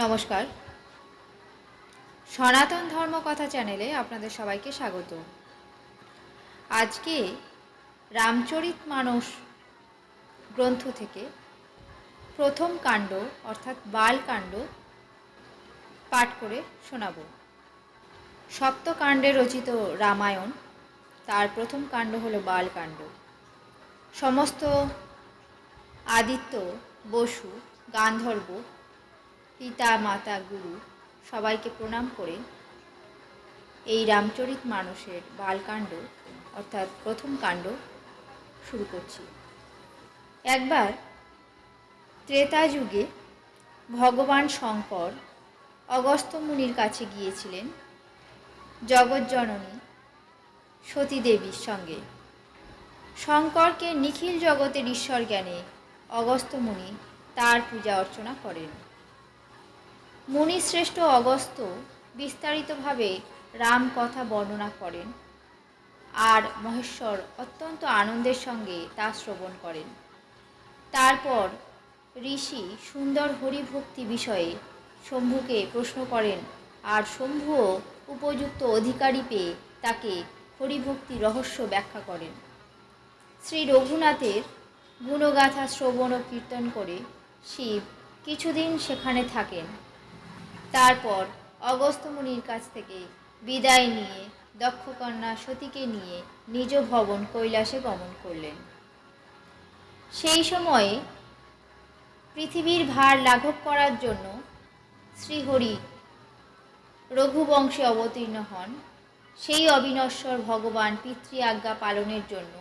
নমস্কার। সনাতন ধর্ম কথা চ্যানেলে আপনাদের সবাইকে স্বাগত। আজকে রামচরিতমানস গ্রন্থ থেকে প্রথম কাণ্ড অর্থাৎ বালকাণ্ড পাঠ করে শোনাব। সপ্তকাণ্ডে রচিত রামায়ণ, তার প্রথম কাণ্ড হল বালকাণ্ড। সমস্ত আদিত্য, বসু, গান্ধর্ব, পিতা মাতা গুরু সবাইকে প্রণাম করে এই রামচরিতমানসের বালকাণ্ড অর্থাৎ প্রথম কাণ্ড শুরু করছি। একবার ত্রেতা যুগে ভগবান শঙ্কর অগস্ত্য মুনির কাছে গিয়েছিলেন জগজ্জননী সতী দেবীর সঙ্গে। শঙ্করকে নিখিল জগতের ঈশ্বর জ্ঞানে অগস্ত্য মুনি তার পূজা অর্চনা করেন। মুনিশ্রেষ্ঠ অগস্ত্য বিস্তারিতভাবে রাম কথা বর্ণনা করেন আর মহেশ্বর অত্যন্ত আনন্দের সঙ্গে তা শ্রবণ করেন। তারপর ঋষি সুন্দর হরিভক্তি বিষয়ে শম্ভুকে প্রশ্ন করেন আর শম্ভুও উপযুক্ত অধিকারী পেয়ে তাকে হরিভক্তি রহস্য ব্যাখ্যা করেন। শ্রী রঘুনাথের গুণগাথা শ্রবণ ও কীর্তন করে শিব কিছুদিন সেখানে থাকেন। তারপর অগস্ত্য মুনির কাছ থেকে বিদায় নিয়ে দক্ষকন্যা সতীকে নিয়ে নিজ ভবন কৈলাসে গমন করলেন। সেই সময়ে পৃথিবীর ভার লাঘব করার জন্য শ্রীহরি রঘুবংশে অবতীর্ণ হন। সেই অবিনশ্বর ভগবান পিতৃ আজ্ঞা পালনের জন্য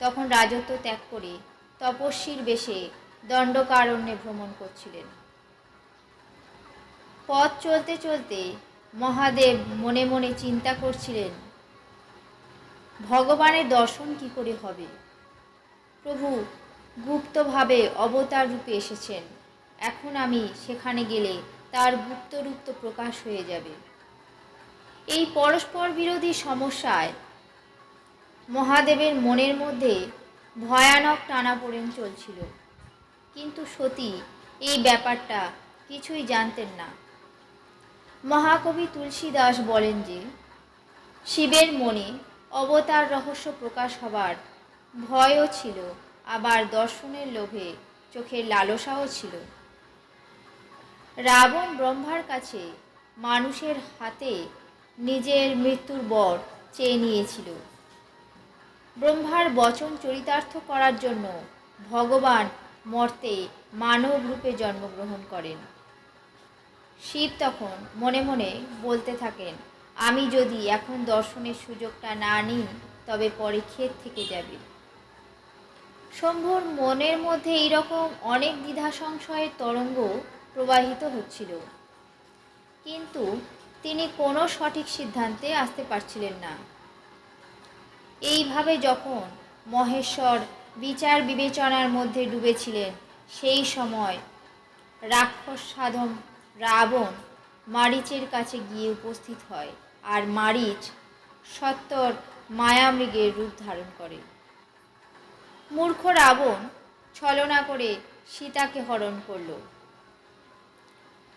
তখন রাজত্ব ত্যাগ করে তপস্বীর বেশে দণ্ডকারণ্যে ভ্রমণ করছিলেন। পথ চলতে চলতে মহাদেব মনে মনে চিন্তা করছিলেন, ভগবানের দর্শন কি করে হবে? প্রভু গুপ্তভাবে অবতার রূপে এসেছেন, এখন আমি সেখানে গেলে তার গুপ্ত রূপ তো প্রকাশ হয়ে যাবে। এই পরস্পর বিরোধী সমস্যায় মহাদেবের মনের মধ্যে ভয়ানক টানাপোড়েন চলছিল, কিন্তু সতী এই ব্যাপারটা কিছুই জানতেন না। মহাকবি তুলসীদাস বলেন যে শিবের মনে অবতার রহস্য প্রকাশ হবার ভয়ও ছিল, আবার দর্শনের লোভে চোখের লালসাও ছিল। রাবণ ব্রহ্মার কাছে মানুষের হাতে নিজের মৃত্যুর বর চেয়ে নিয়েছিল। ব্রহ্মার বচন চরিতার্থ করার জন্য ভগবান মর্তে মানব রূপে জন্মগ্রহণ করেন। শিব তখন মনে মনে বলতে থাকেন, আমি যদি এখন দর্শনের সুযোগটা না নিই তবে পরে ক্ষেত থেকে যাবে। শম্ভুর মনের মধ্যে এইরকম অনেক দ্বিধা সংশয়ের তরঙ্গ প্রবাহিত হচ্ছিল, কিন্তু তিনি কোনো সঠিক সিদ্ধান্তে আসতে পারছিলেন না। এইভাবে যখন মহেশ্বর বিচার বিবেচনার মধ্যে ডুবেছিলেন, সেই সময় রাক্ষস সাধম রাবণ মারীচের কাছে গিয়ে উপস্থিত হয়, আর মারীচ সত্বর মায়ামৃগের রূপ ধারণ করে। মূর্খ রাবণ ছলনা করে সীতাকে হরণ করল।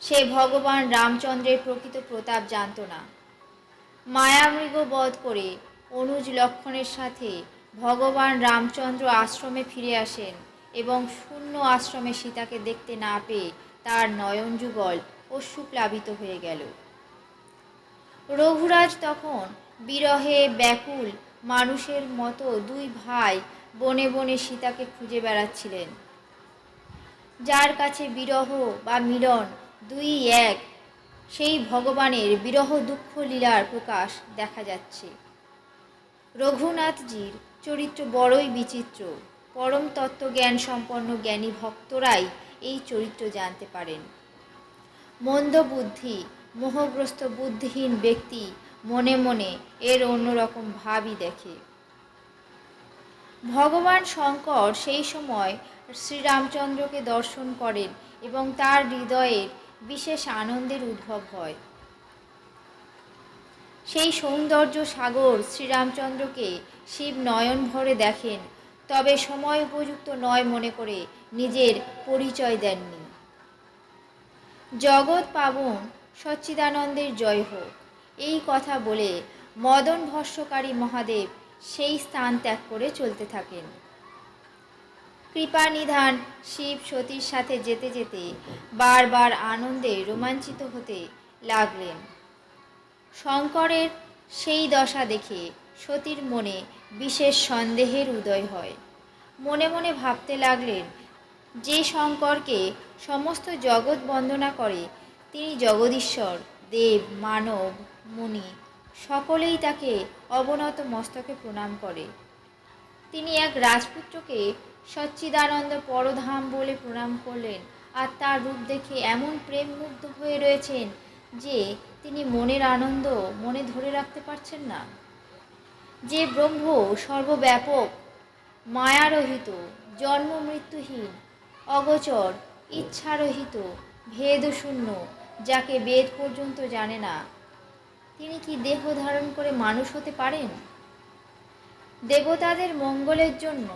সে ভগবান রামচন্দ্রের প্রকৃত প্রতাপ জানত না। মায়ামৃগ বধ করে অনুজ লক্ষণের সাথে ভগবান রামচন্দ্র আশ্রমে ফিরে আসেন এবং শূন্য আশ্রমে সীতাকে দেখতে না পেয়ে তার নয়ন যুগল অশ্রুপ্লাবিত হয়ে গেল। রঘুরাজ তখন বিরহে ব্যাকুল মানুষের মতো দুই ভাই বনে বনে সীতাকে খুঁজে বেড়াচ্ছিলেন। যার কাছে বিরহ বা মিলন দুই এক, সেই ভগবানের বিরহ দুঃখ লীলার প্রকাশ দেখা যাচ্ছে। রঘুনাথজির চরিত্র বড়ই বিচিত্র। পরম তত্ত্বজ্ঞান সম্পন্ন জ্ঞানী ভক্তরাই এই চরিত্র জানতে পারেন। মন্দ বুদ্ধি মোহগ্রস্ত বুদ্ধিহীন ব্যক্তি মনে মনে এর অন্যরকম ভাবই দেখে। ভগবান শঙ্কর সেই সময় শ্রীরামচন্দ্রকে দর্শন করেন এবং তার হৃদয়ের বিশেষ আনন্দের উদ্ভব হয়। সেই সৌন্দর্য সাগর শ্রীরামচন্দ্রকে শিব নয়ন ভরে দেখেন, তবে সময় উপযুক্ত নয় মনে করে নিজের পরিচয় দেননি। জগৎ পাবন সচ্চিদানন্দের জয় হোক, এই কথা বলে মদন ভস্মকারী মহাদেব সেই স্থান ত্যাগ করে চলতে থাকেন। কৃপানিধান শিব সতীর সাথে যেতে যেতে বারবার আনন্দে রোমাঞ্চিত হতে লাগলেন। শঙ্করের সেই দশা দেখে সতীর মনে বিশেষ সন্দেহের উদয় হয়। মনে মনে ভাবতে লাগলেন, যে শঙ্করকে সমস্ত জগৎ বন্দনা করে, তিনি জগদীশ্বর, দেব, মানব, মুনি সকলেই তাকে অবনত মস্তকে প্রণাম করে। তিনি এক রাজপুত্রকে সচ্চিদানন্দ পরধাম বলে প্রণাম করলেন, আর তার রূপ দেখে এমন প্রেম মুগ্ধ হয়ে রয়েছেন যে তিনি মনের আনন্দ মনে ধরে রাখতে পারছেন না। যে ব্রহ্ম সর্বব্যাপক, মায়ারহিত, জন্ম মৃত্যুহীন, অগোচর, ইচ্ছারহিত, ভেদশূন্য, যাকে বেদ পর্যন্ত জানে না, তিনি কি দেহ ধারণ করে মানুষ হতে পারেন? দেবতাদের মঙ্গলের জন্য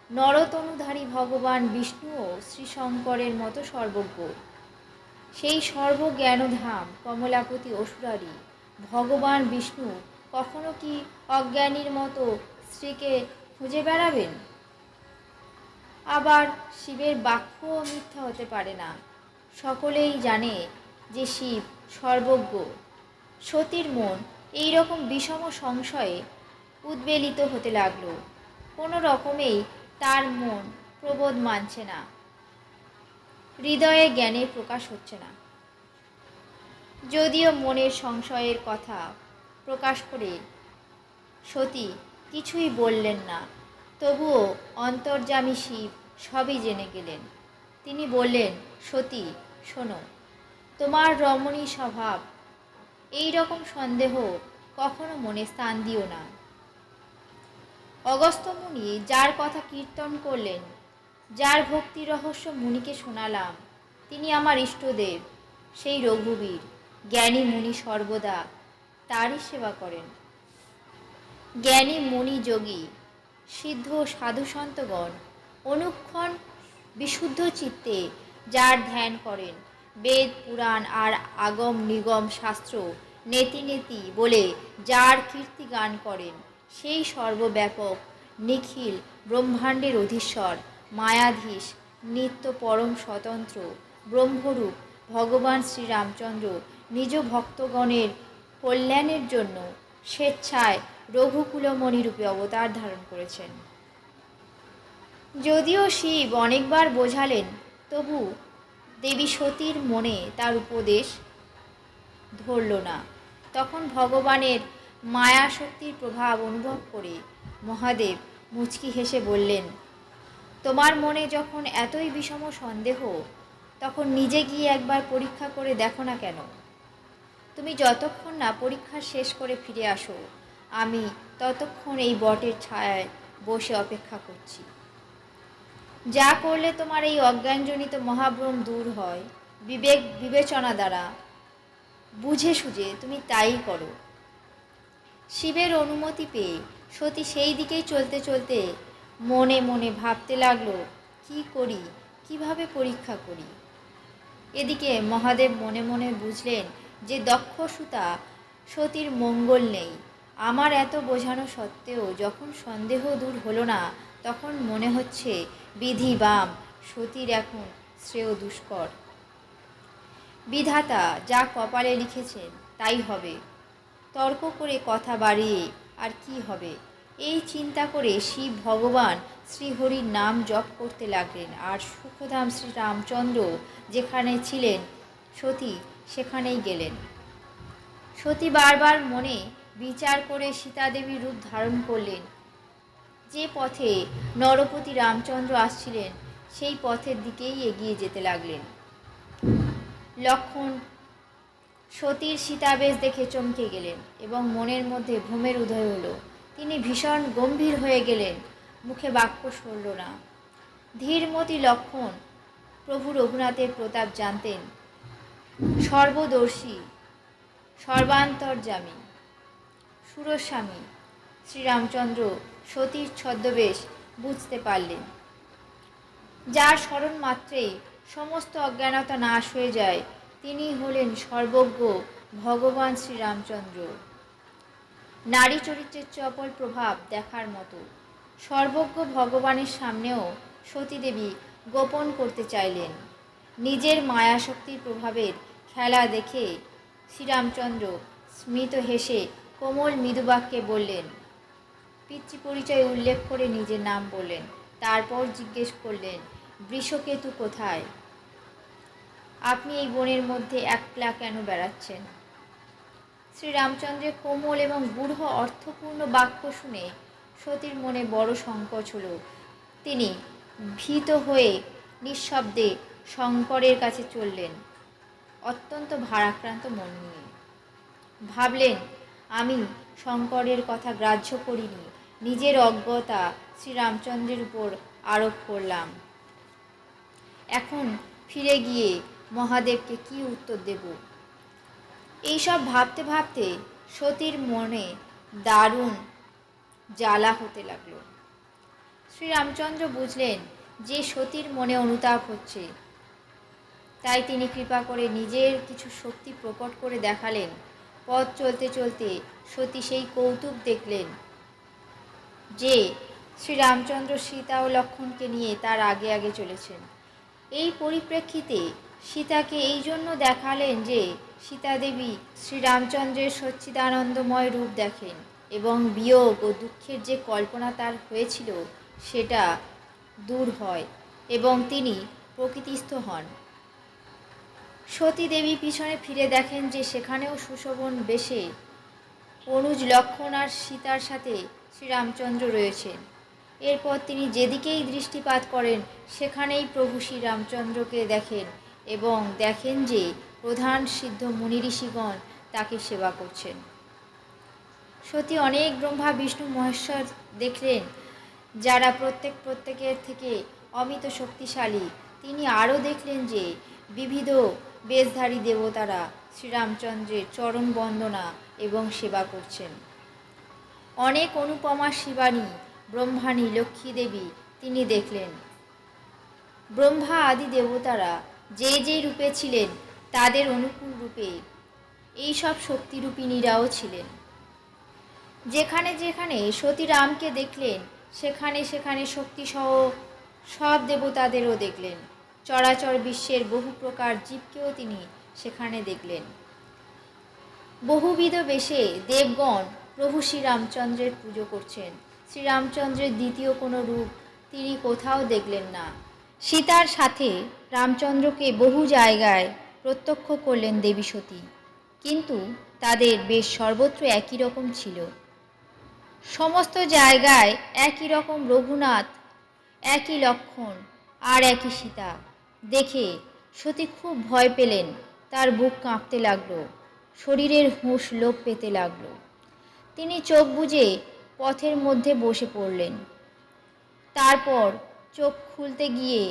নরতনুধারী ভগবান বিষ্ণুও শ্রীশঙ্করের মতো সর্বজ্ঞ। সেই সর্বজ্ঞানধাম কমলাপতি অসুরারি ভগবান বিষ্ণু কখনো কি অজ্ঞানীর মতো স্ত্রীকে খুঁজে বেড়াবেন? আবার শিবের বাক্যও মিথ্যা হতে পারে না। সকলেই জানে যে শিব সর্বজ্ঞ। সতীর মন এই রকম বিষম সংশয়ে উদ্বেলিত হতে লাগলো। কোনো রকমেই তার মন প্রবোধ মানছে না, হৃদয়ে জ্ঞানের প্রকাশ হচ্ছে না। যদিও মনের সংশয়ের কথা প্রকাশ করে সতী কিছুই বললেন না, তবুও অন্তর্যামী শিব সবই জেনে গেলেন। তিনি বললেন, সতী শোনো, তোমার রমণী স্বভাব, এই রকম সন্দেহ কখনো মনে স্থান দিও না। অগস্ত্য মুনি যার কথা কীর্তন করলেন, যার ভক্তি রহস্য মুনিকে শোনালাম, তিনি আমার ইষ্টদেব, সেই রঘুবীর। জ্ঞানী মুনি সর্বদা তারই সেবা করেন। জ্ঞানী মুনি যোগী সিদ্ধ সাধুসন্তগণ অনুক্ষণ বিশুদ্ধ চিত্তে যার ধ্যান করেন, বেদ পুরাণ আর আগম নিগম শাস্ত্র নেতি নেতি বলে যার কীর্তি গান করেন, সেই সর্বব্যাপক নিখিল ব্রহ্মাণ্ডের অধীশ্বর, মায়াধীশ, নিত্য পরম স্বতন্ত্র ব্রহ্মরূপ ভগবান শ্রীরামচন্দ্র নিজ ভক্তগণের কল্যাণের জন্য স্বেচ্ছায় রঘুকুলমণি রূপে অবতার ধারণ করেছেন। যদিও শিব অনেকবার বোঝালেন, তবু দেবী সতীর মনে তার উপদেশ ধরল না। তখন ভগবানের মায়া শক্তির প্রভাব অনুভব করে মহাদেব মুচকি হেসে বললেন, তোমার মনে যখন এতই বিষম সন্দেহ, তখন নিজে গিয়ে একবার পরীক্ষা করে দেখো না কেন? তুমি যতক্ষণ না পরীক্ষা শেষ করে ফিরে আসো, আমি ততক্ষণ এই বটের ছায়ায় বসে অপেক্ষা করছি। যা করলে তোমার এই অজ্ঞানজনিত মহাভ্রম দূর হয়, বিবেক বিবেচনা দ্বারা বুঝে সুঝে তুমি তাই করো। শিবের অনুমতি পেয়ে সতী সেই দিকেই চলতে চলতে মনে মনে ভাবতে লাগলো, কি করি, কিভাবে পরীক্ষা করি। এদিকে মহাদেব মনে মনে বুঝলেন যে দক্ষ সুতা সতীর মঙ্গল নেই। আমার এত বোঝানো সত্ত্বেও যখন সন্দেহ দূর হলো না, তখন মনে হচ্ছে বিধি বাম সতীর এখন শ্রেয় দুষ্কর। বিধাতা যা কপালে লিখেছেন তাই হবে, তর্ক করে কথা বাড়িয়ে আর কি হবে। এই চিন্তা করে শিব ভগবান শ্রীহরির নাম জপ করতে লাগলেন। আর সুখধাম শ্রীরামচন্দ্র যেখানে ছিলেন, সতী সেখানেই গেলেন। সতী বারবার মনে বিচার করে সীতাদেবীর রূপ ধারণ করলেন। যে পথে নরপতি রামচন্দ্র আসছিলেন, সেই পথের দিকেই এগিয়ে যেতে লাগলেন। লক্ষ্মণ সতীর সীতাবেশ দেখে চমকে গেলেন এবং মনের মধ্যে ভ্রমের উদয় হলো। তিনি ভীষণ গম্ভীর হয়ে গেলেন, মুখে বাক্য সরল না। ধীরমতি লক্ষ্মণ প্রভু রঘুনাথের প্রতাপ জানতেন। সর্বদর্শী, সর্বান্তর্যামী, সুরস্বামী শ্রীরামচন্দ্র সতীর ছদ্মবেশ বুঝতে পারলেন। যার স্মরণ মাত্রেই সমস্ত অজ্ঞানতা নাশ হয়ে যায়। তিনি হলেন সর্বজ্ঞ ভগবান শ্রীরামচন্দ্র। নারী চরিত্রের চপল প্রভাব দেখার মতো। সর্বজ্ঞ ভগবানের সামনেও সতীদেবী গোপন করতে চাইলেন। নিজের মায়াশক্তির প্রভাবের খেলা দেখে শ্রীরামচন্দ্র স্মিত হেসে কোমল মৃদুবাক্যে বললেন, পিতৃ পরিচয় উল্লেখ করে নিজের নাম বললেন। তারপর জিজ্ঞেস করলেন, বৃষকেতু কোথায়? আপনি এই বনের মধ্যে একলা কেন বেড়াচ্ছেন? শ্রীরামচন্দ্রের কোমল এবং গূঢ় অর্থপূর্ণ বাক্য শুনে সতীর মনে বড় সংকোচ হল। তিনি ভীত হয়ে নিঃশব্দে শঙ্করের কাছে চললেন, অত্যন্ত ভারাক্রান্ত মন নিয়ে। ভাবলেন, আমি শঙ্করের কথা গ্রাহ্য করিনি, নিজের অজ্ঞতা শ্রীরামচন্দ্রের উপর আরোপ করলাম। এখন ফিরে গিয়ে মহাদেবকে কি উত্তর দেব? এইসব ভাবতে ভাবতে সতীর মনে দারুণ জ্বালা হতে লাগলো। শ্রীরামচন্দ্র বুঝলেন যে সতীর মনে অনুতাপ হচ্ছে, তাই তিনি কৃপা করে নিজের কিছু শক্তি প্রকট করে দেখালেন। পথ চলতে চলতে সতী সেই কৌতুক দেখলেন যে শ্রীরামচন্দ্র সীতা ও লক্ষ্মণকে নিয়ে তার আগে আগে চলেছেন। এই পরিপ্রেক্ষিতে সীতাকে এই জন্য দেখালেন যে সীতাদেবী শ্রীরামচন্দ্রের সচ্চিদানন্দময় রূপ দেখেন এবং বিয়োগ ও দুঃখের যে কল্পনা তার হয়েছিল সেটা দূর হয় এবং তিনি প্রকৃতিস্থ হন। সতী দেবী পিছনে ফিরে দেখেন যে সেখানেও সুশোভন বেশে অনুজ লক্ষ্মণ আর সীতার সাথে শ্রীরামচন্দ্র রয়েছেন। এরপর তিনি যেদিকেই দৃষ্টিপাত করেন সেখানেই প্রভু শ্রীরামচন্দ্রকে দেখেন এবং দেখেন যে প্রধান সিদ্ধ মুনি ঋষিগণ তাকে সেবা করছেন। সতী অনেক ব্রহ্মা বিষ্ণু মহেশ্বর দেখলেন, যারা প্রত্যেকের থেকে অমিত শক্তিশালী। তিনি আরও দেখলেন যে বিবিধ বেশধারী দেবতারা শ্রীরামচন্দ্রের চরণ বন্দনা এবং সেবা করছেন। অনেক অনুপমা শিবানী, ব্রহ্মাণী, লক্ষ্মী দেবী তিনি দেখলেন। ব্রহ্মা আদি দেবতারা যে যে রূপে ছিলেন তাদের অনুকূল রূপে এইসব শক্তিরূপিণীরাও ছিলেন। যেখানে যেখানে সতী রামকে দেখলেন সেখানে সেখানে শক্তিসহ সব দেবতাদেরও দেখলেন। চরাচর বিশ্বের বহু প্রকার জীবকেও তিনি সেখানে দেখলেন। বহুবিধ বেশে দেবগণ প্রভু শ্রীরামচন্দ্রের পুজো করছেন। শ্রীরামচন্দ্রের দ্বিতীয় কোনো রূপ তিনি কোথাও দেখলেন না। সীতার সাথে রামচন্দ্রকে বহু জায়গায় প্রত্যক্ষ করলেন দেবী সতী, কিন্তু তাদের বেশ সর্বত্র একই রকম ছিল। সমস্ত জায়গায় একই রকম রঘুনাথ, একই লক্ষণ আর একই সীতা দেখে সতী খুব ভয় পেলেন। তার বুক কাঁপতে লাগলো, শরীরের হুঁশ লোপ পেতে লাগলো। তিনি চোখ বুজে পথের মধ্যে বসে পড়লেন। তারপর চোখ খুলতে গিয়ে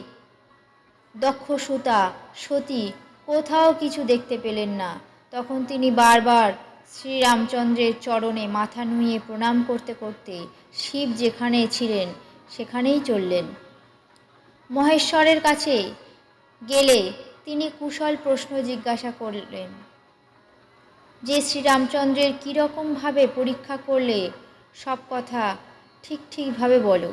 দক্ষসুতা সতী কোথাও কিছু দেখতে পেলেন না। তখন তিনি বারবার শ্রীরামচন্দ্রের চরণে মাথা নুইয়ে প্রণাম করতে করতে শিব যেখানে ছিলেন সেখানেই চললেন। মহেশ্বরের কাছে গেলে তিনি কুশল প্রশ্ন জিজ্ঞাসা করলেন যে শ্রীরামচন্দ্রের কীরকমভাবে পরীক্ষা করলে সব কথা ঠিকভাবে বলো।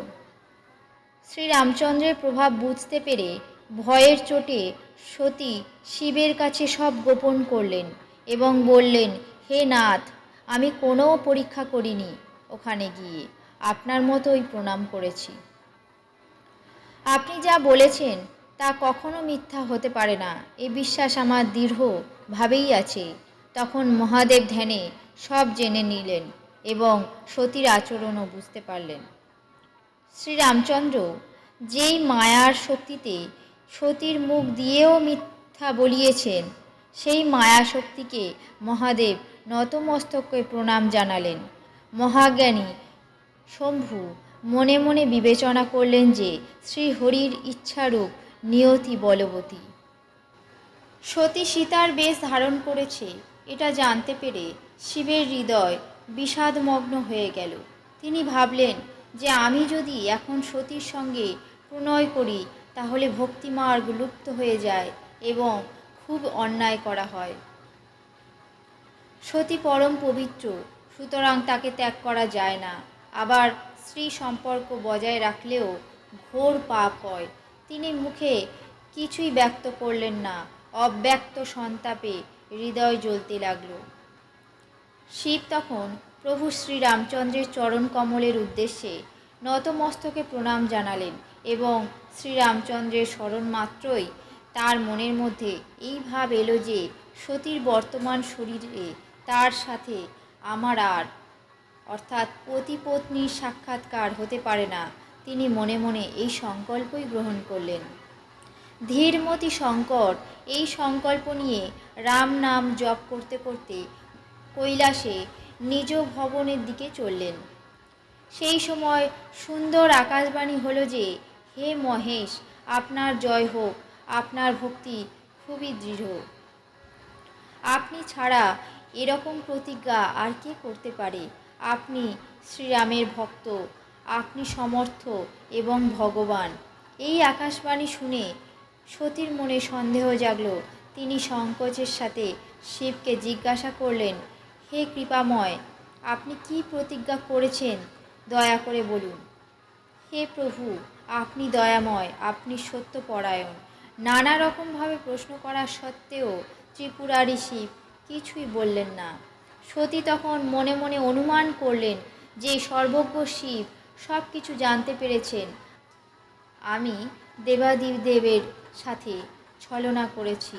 শ্রীরামচন্দ্রের প্রভাব বুঝতে পেরে ভয়ের চোটে সতী শিবের কাছে সব গোপন করলেন এবং বললেন, হে নাথ, আমি কোনো পরীক্ষা করিনি, ওখানে গিয়ে আপনার মতোই প্রণাম করেছি। আপনি যা বলেছেন তা কখনো মিথ্যা হতে পারে না, এ বিশ্বাস আমার দৃঢ়ভাবেই আছে। তখন মহাদেব ধ্যানে সব জেনে নিলেন এবং সতীর আচরণও বুঝতে পারলেন। শ্রীরামচন্দ্র যেই মায়ার শক্তিতে সতীর মুখ দিয়েও মিথ্যা বলিয়েছেন, সেই মায়া শক্তিকে মহাদেব নতমস্তকে প্রণাম জানালেন। মহাজ্ঞানী শম্ভু মনে মনে বিবেচনা করলেন যে শ্রীহরির ইচ্ছারূপ নিয়তি বলবতী। সতী সীতার বেশ ধারণ করেছে এটা জানতে পেরে শিবের হৃদয় বিষাদমগ্ন হয়ে গেল। তিনি ভাবলেন যে আমি যদি এখন সতীর সঙ্গে প্রণয় করি তাহলে ভক্তিমার্গ লুপ্ত হয়ে যায় এবং খুব অন্যায় করা হয়। সতী পরম পবিত্র, সুতরাং তাকে ত্যাগ করা যায় না। আবার স্ত্রী সম্পর্ক বজায় রাখলেও ঘোর পাপ হয়। তিনি মুখে কিছুই ব্যক্ত করলেন না, অব্যক্ত সন্তাপে হৃদয় জ্বলতে লাগল। শিব তখন প্রভু শ্রীরামচন্দ্রের চরণ কমলের উদ্দেশ্যে নতমস্তকে প্রণাম জানালেন এবং শ্রীরামচন্দ্রের স্মরণ মাত্রই তার মনের মধ্যে এই ভাব এলো যে সতীর বর্তমান শরীরে তার সাথে আমার অর্থাৎ পতি পত্নীর সাক্ষাৎকার হতে পারে না। তিনি মনে মনে এই সংকল্পই গ্রহণ করলেন। ধীরমতি শঙ্কর এই সংকল্প নিয়ে রাম নাম জপ করতে করতে কৈলাসে নিজ ভবনের দিকে চললেন। সেই সময় সুন্দর আকাশবাণী হলো যে, হে মহেশ, আপনার জয় হোক, আপনার ভক্তি খুবই দৃঢ়। আপনি ছাড়া এরকম প্রতিজ্ঞা আর কে করতে পারে? আপনি শ্রীরামের ভক্ত, আপনি সমর্থ এবং ভগবান। এই আকাশবাণী শুনে সতীর মনে সন্দেহ জাগল। তিনি সংকোচের সাথে শিবকে জিজ্ঞাসা করলেন, হে কৃপাময়, আপনি কি প্রতিজ্ঞা করেছেন দয়া করে বলুন। হে প্রভু, আপনি দয়াময়, আপনি সত্যপরায়ণ। নানা রকমভাবে প্রশ্ন করা সত্ত্বেও ত্রিপুরারি শিব কিছুই বললেন না। সতী তখন মনে মনে অনুমান করলেন যে সর্বজ্ঞ শিব সব কিছু জানতে পেরেছেন। আমি দেবাদিদেবের সাথে ছলনা করেছি।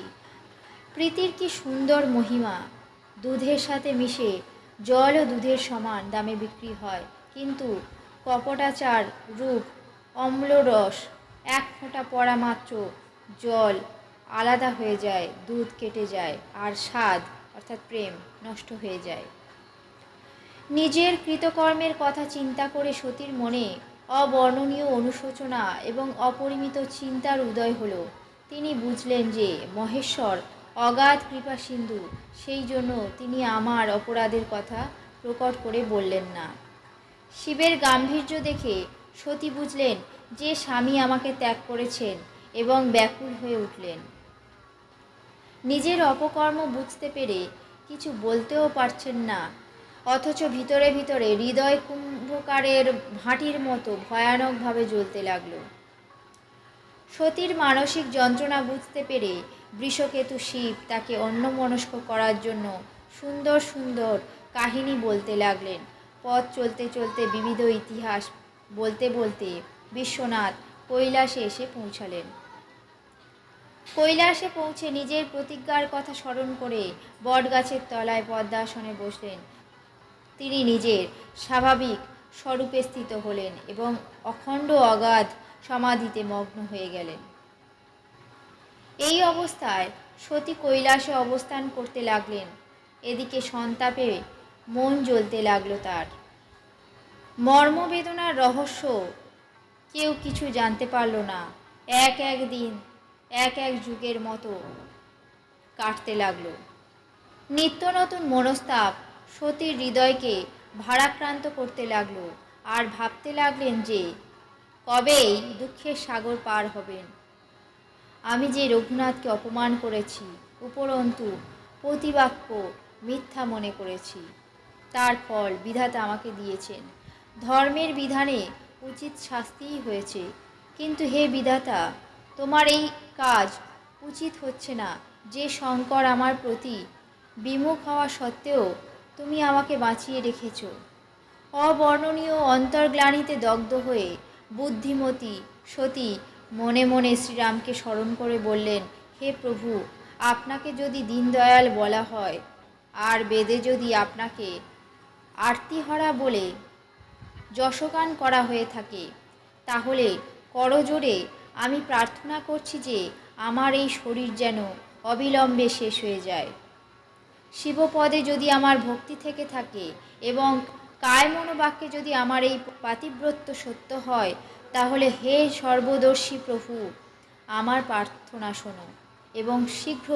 প্রীতির কি সুন্দর মহিমা! দুধের সাথে মিশে জল ও দুধের সমান দামে বিক্রি হয়, কিন্তু কপটাচার রূপ অম্লরস এক ফোঁটা পড়া মাত্র জল আলাদা হয়ে যায়, দুধ কেটে যায়, আর স্বাদ অর্থাৎ প্রেম নষ্ট হয়ে যায়। নিজের কৃতকর্মের কথা চিন্তা করে সতীর মনে অবর্ণনীয় অনুশোচনা এবং অপরিমিত চিন্তার উদয় হল। তিনি বুঝলেন যে মহেশ্বর অগাধ কৃপা সিন্ধু, সেই জন্য তিনি আমার অপরাধের কথা প্রকট করে বললেন না। শিবের গাম্ভীর্য দেখে সতী বুঝলেন যে স্বামী আমাকে ত্যাগ করেছেন এবং ব্যাকুল হয়ে উঠলেন। নিজের অপকর্ম বুঝতে পেরে কিছু বলতেও পারছেন না, অথচ ভিতরে ভিতরে হৃদয় কুম্ভকারের ভাঁটির মতো ভয়ানকভাবে জ্বলতে লাগল। সতীর মানসিক যন্ত্রণা বুঝতে পেরে বৃষকেতু শিব তাকে অন্যমনস্ক করার জন্য সুন্দর সুন্দর কাহিনী বলতে লাগলেন। পথ চলতে চলতে বিবিধ ইতিহাস বলতে বলতে বিশ্বনাথ কৈলাসে এসে পৌঁছালেন। কৈলাসে পৌঁছে নিজের প্রতিজ্ঞার কথা স্মরণ করে বটগাছের তলায় পদ্মাসনে বসলেন। তিনি নিজের স্বাভাবিক স্বরূপে স্থিত হলেন এবং অখণ্ড অগাধ সমাধিতে মগ্ন হয়ে গেলেন। এই অবস্থায় সতী কৈলাসে অবস্থান করতে লাগলেন। এদিকে সন্তাপে মন জ্বলতে লাগলো তার। মর্মবেদনার রহস্য কেউ কিছু জানতে পারল না। এক এক দিন এক এক যুগের মতো কাটতে লাগলো। নিত্য নতুন মনস্তাপ সতীর হৃদয়কে ভারাক্রান্ত করতে লাগলো। আর ভাবতে লাগলেন যে কবেই দুঃখের সাগর পার হবেন। আমি যে রঘুনাথকে অপমান করেছি, উপরন্তু প্রতিবাক্য মিথ্যা মনে করেছি, তার ফল বিধাতা আমাকে দিয়েছেন। ধর্মের বিধানে উচিত শাস্তিই হয়েছে, কিন্তু হে বিধাতা, তোমার এই কাজ উচিত হচ্ছে না। যে শঙ্কর আমার প্রতি বিমুখ হওয়া সত্ত্বেও তুমি আমাকে বাঁচিয়ে রেখেছ। অবর্ণনীয় অন্তর্গ্লানিতে দগ্ধ হয়ে বুদ্ধিমতী সতী মনে মনে শ্রীরামকে স্মরণ করে বললেন, হে প্রভু, আপনাকে যদি দীনদয়াল বলা হয় আর বেদে যদি আপনাকে আরতিহরা বলে যশগান করা হয়ে থাকে, তাহলে করজোড়ে আমি প্রার্থনা করছি যে আমার এই শরীর যেন অবিলম্বে শেষ হয়ে যায়। শিবপদে যদি আমার ভক্তি থেকে থাকে এবং কায় মনোবাক্যে যদি আমার এই পাতিব্রত্য সত্য হয়, তাহলে হে সর্বদর্শী প্রভু, আমার প্রার্থনা শোনো এবং শীঘ্র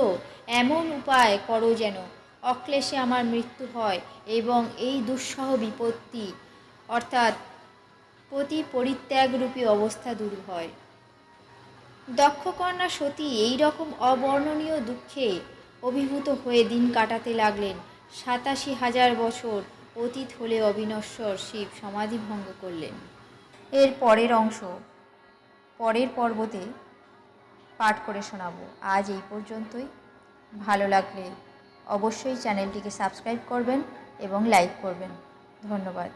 এমন উপায় করো যেন অক্লেশে আমার মৃত্যু হয় এবং এই দুঃসহ বিপত্তি অর্থাৎ পতি পরিত্যাগরূপী অবস্থা দূর হয়। দক্ষকন্যা সতী এই রকম অবর্ণনীয় দুঃখে অভিভূত হয়ে দিন কাটাতে লাগলেন। ৮৭,০০০ বছর অতীত হলে অবিনশ্বর শিব সমাধিভঙ্গ করলেন। এর পরের অংশ পরের পর্বতে পাঠ করে শোনাবো। আজ এই পর্যন্তই। ভালো লাগলে অবশ্যই চ্যানেলটিকে সাবস্ক্রাইব করবেন এবং লাইক করবেন। ধন্যবাদ।